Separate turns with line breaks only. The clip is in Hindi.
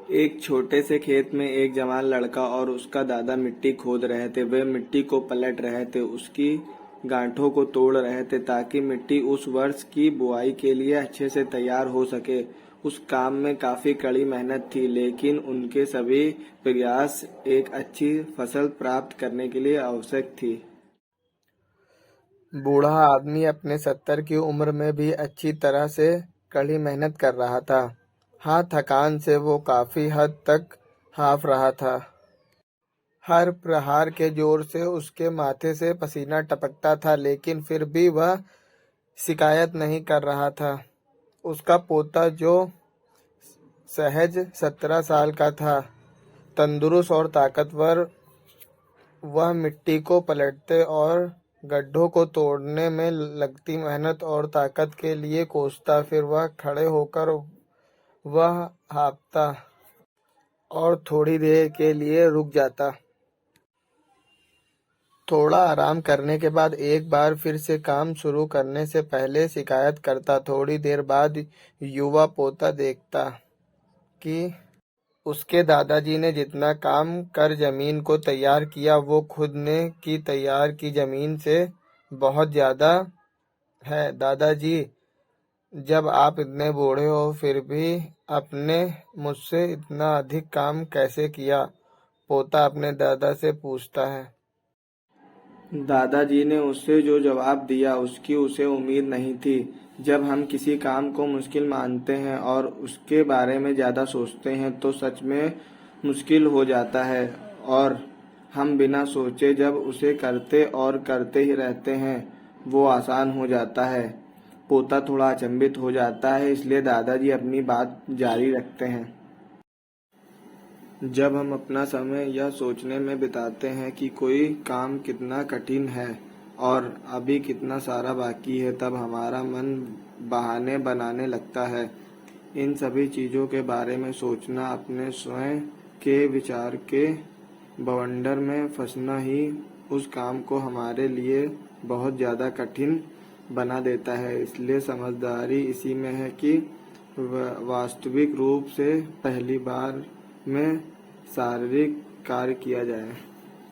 एक छोटे से खेत में एक जवान लड़का और उसका दादा मिट्टी खोद रहे थे। वे मिट्टी को पलट रहे थे, उसकी गांठों को तोड़ रहे थे ताकि मिट्टी उस वर्ष की बुआई के लिए अच्छे से तैयार हो सके। उस काम में काफी कड़ी मेहनत थी, लेकिन उनके सभी प्रयास एक अच्छी फसल प्राप्त करने के लिए आवश्यक थी।
बूढ़ा आदमी अपने 70 की उम्र में भी अच्छी तरह से कड़ी मेहनत कर रहा था। हाँ, थकान से वो काफी हद तक हाफ रहा था। हर प्रहार के जोर से उसके माथे से पसीना टपकता था, लेकिन फिर भी वह शिकायत नहीं कर रहा था। उसका पोता, जो सहज 17 साल का था, तंदुरुस्त और ताकतवर, वह मिट्टी को पलटते और गड्ढों को तोड़ने में लगती मेहनत और ताकत के लिए कोसता। फिर वह खड़े होकर वह हाँफता और थोड़ी देर के लिए रुक जाता। थोड़ा आराम करने के बाद एक बार फिर से काम शुरू करने से पहले शिकायत करता। थोड़ी देर बाद युवा पोता देखता कि उसके दादाजी ने जितना काम कर जमीन को तैयार किया, वो खुद ने की तैयार की जमीन से बहुत ज्यादा है। दादाजी, जब आप इतने बूढ़े हो फिर भी आपने मुझसे इतना अधिक काम कैसे किया? पोता अपने दादा से पूछता है।
दादाजी ने उससे जो जवाब दिया उसकी उसे उम्मीद नहीं थी। जब हम किसी काम को मुश्किल मानते हैं और उसके बारे में ज़्यादा सोचते हैं तो सच में मुश्किल हो जाता है, और हम बिना सोचे जब उसे करते और करते ही रहते हैं वो आसान हो जाता है। पोता थोड़ा अचंभित हो जाता है, इसलिए दादाजी अपनी बात जारी रखते हैं। जब हम अपना समय यह सोचने में बिताते हैं कि कोई काम कितना कठिन है और अभी कितना सारा बाकी है, तब हमारा मन बहाने बनाने लगता है। इन सभी चीज़ों के बारे में सोचना, अपने स्वयं के विचार के बवंडर में फंसना ही उस काम को हमारे लिए बहुत ज़्यादा कठिन बना देता है। इसलिए समझदारी इसी में है कि वास्तविक रूप से पहली बार में शारीरिक कार्य किया जाए।